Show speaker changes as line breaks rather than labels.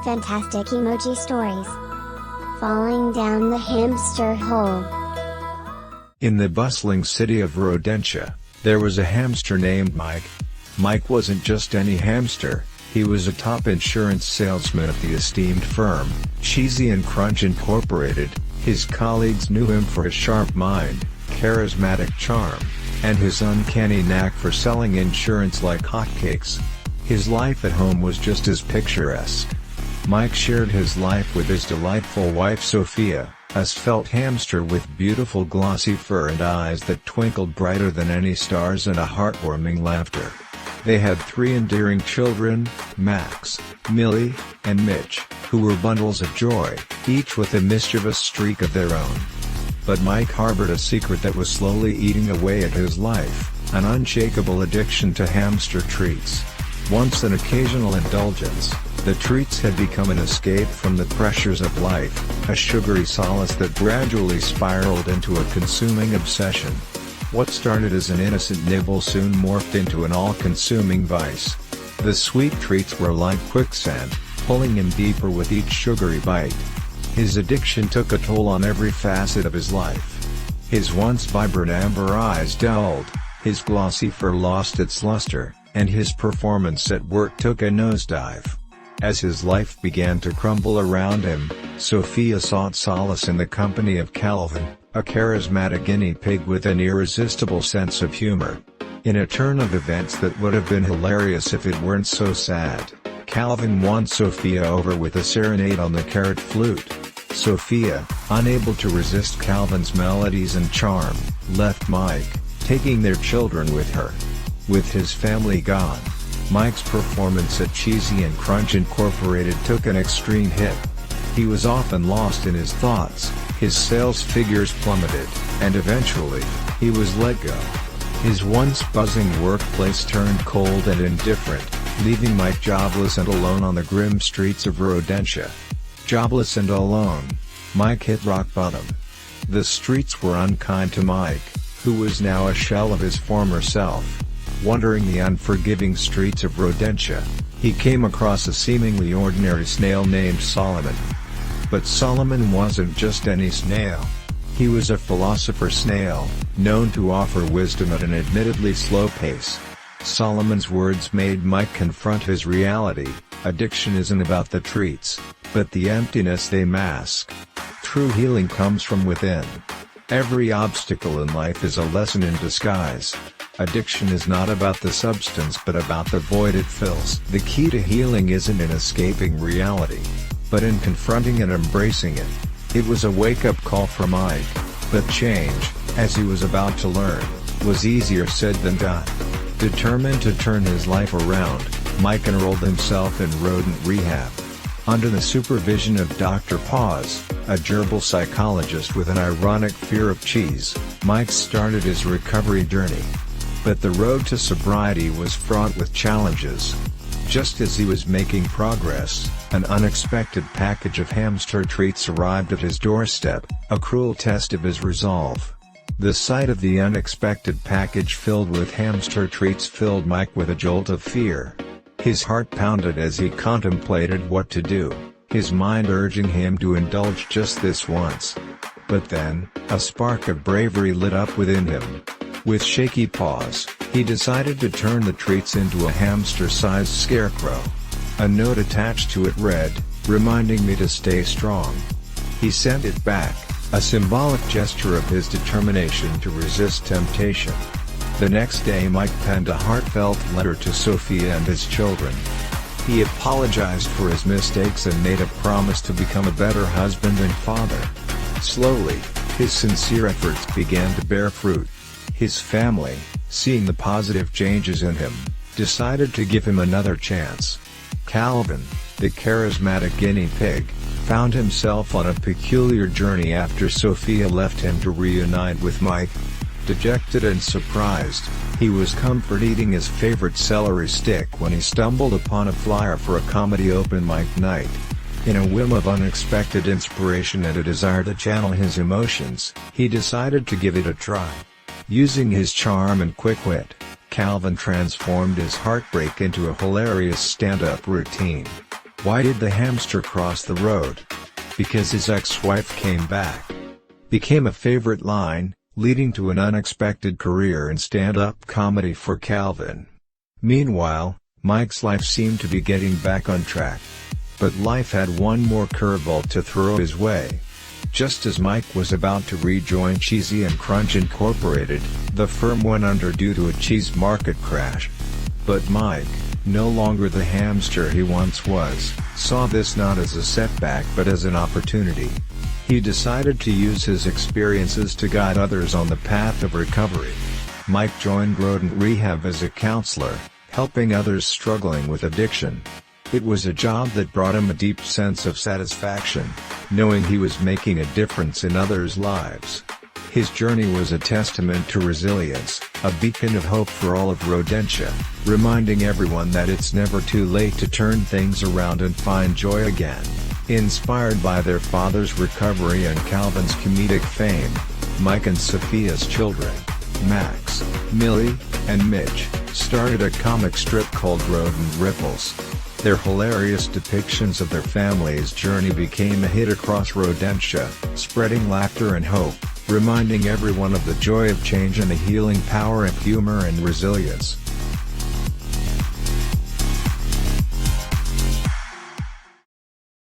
fantastic emoji stories. Falling down the hamster hole.
In the bustling city of Rodentia, there was a hamster named Mike. Mike wasn't just any hamster, he was a top insurance salesman at the esteemed firm, Cheesy and Crunch Incorporated. His colleagues knew him for his sharp mind, charismatic charm, and his uncanny knack for selling insurance like hotcakes. His life at home was just as picturesque. Mike shared his life with his delightful wife Sophia, a svelte hamster with beautiful glossy fur and eyes that twinkled brighter than any stars and a heartwarming laughter. They had 3 endearing children, Max, Millie, and Mitch, who were bundles of joy, each with a mischievous streak of their own. But Mike harbored a secret that was slowly eating away at his life, an unshakable addiction to hamster treats. Once an occasional indulgence, the treats had become an escape from the pressures of life, a sugary solace that gradually spiraled into a consuming obsession. What started as an innocent nibble soon morphed into an all-consuming vice. The sweet treats were like quicksand, pulling him deeper with each sugary bite. His addiction took a toll on every facet of his life. His once vibrant amber eyes dulled, his glossy fur lost its luster, and his performance at work took a nosedive. As his life began to crumble around him, Sophia sought solace in the company of Calvin, a charismatic guinea pig with an irresistible sense of humor. In a turn of events that would have been hilarious if it weren't so sad, Calvin won Sophia over with a serenade on the carrot flute. Sophia, unable to resist Calvin's melodies and charm, left Mike, taking their children with her. With his family gone, Mike's performance at Cheesy and Crunch Incorporated took an extreme hit. He was often lost in his thoughts, his sales figures plummeted, and eventually, he was let go. His once buzzing workplace turned cold and indifferent, leaving Mike jobless and alone on the grim streets of Rodentia. Jobless and alone, Mike hit rock bottom. The streets were unkind to Mike, who was now a shell of his former self. Wandering the unforgiving streets of Rodentia, he came across a seemingly ordinary snail named Solomon. But Solomon wasn't just any snail. He was a philosopher snail, known to offer wisdom at an admittedly slow pace. Solomon's words made Mike confront his reality: addiction isn't about the treats, but the emptiness they mask. True healing comes from within. Every obstacle in life is a lesson in disguise. Addiction is not about the substance but about the void it fills. The key to healing isn't in escaping reality, but in confronting and embracing it. It was a wake-up call for Mike, but change, as he was about to learn, was easier said than done. Determined to turn his life around, Mike enrolled himself in rodent rehab. Under the supervision of Dr. Paws, a gerbil psychologist with an ironic fear of cheese, Mike started his recovery journey. But the road to sobriety was fraught with challenges. Just as he was making progress, an unexpected package of hamster treats arrived at his doorstep, a cruel test of his resolve. The sight of the unexpected package filled with hamster treats filled Mike with a jolt of fear. His heart pounded as he contemplated what to do, his mind urging him to indulge just this once. But then, a spark of bravery lit up within him. With shaky paws, he decided to turn the treats into a hamster-sized scarecrow. A note attached to it read, "Reminding me to stay strong." He sent it back, a symbolic gesture of his determination to resist temptation. The next day Mike penned a heartfelt letter to Sophia and his children. He apologized for his mistakes and made a promise to become a better husband and father. Slowly, his sincere efforts began to bear fruit. His family, seeing the positive changes in him, decided to give him another chance. Calvin, the charismatic guinea pig, found himself on a peculiar journey after Sophia left him to reunite with Mike. Dejected and surprised, he was comfort eating his favorite celery stick when he stumbled upon a flyer for a comedy open mic night. In a whim of unexpected inspiration and a desire to channel his emotions, he decided to give it a try. Using his charm and quick wit, Calvin transformed his heartbreak into a hilarious stand-up routine. Why did the hamster cross the road? Because his ex-wife came back. Became a favorite line, leading to an unexpected career in stand-up comedy for Calvin. Meanwhile, Mike's life seemed to be getting back on track. But life had one more curveball to throw his way. Just as Mike was about to rejoin Cheesy and Crunch Incorporated, the firm went under due to a cheese market crash. But Mike, no longer the hamster he once was, saw this not as a setback but as an opportunity. He decided to use his experiences to guide others on the path of recovery. Mike joined rodent rehab as a counselor, helping others struggling with addiction. It was a job that brought him a deep sense of satisfaction, knowing he was making a difference in others' lives. His journey was a testament to resilience, a beacon of hope for all of Rodentia, reminding everyone that it's never too late to turn things around and find joy again. Inspired by their father's recovery and Calvin's comedic fame, Mike and Sophia's children, Max, Millie, and Mitch, started a comic strip called Rodent Ripples. Their hilarious depictions of their family's journey became a hit across Rodentia, spreading laughter and hope, reminding everyone of the joy of change and the healing power of humor and resilience.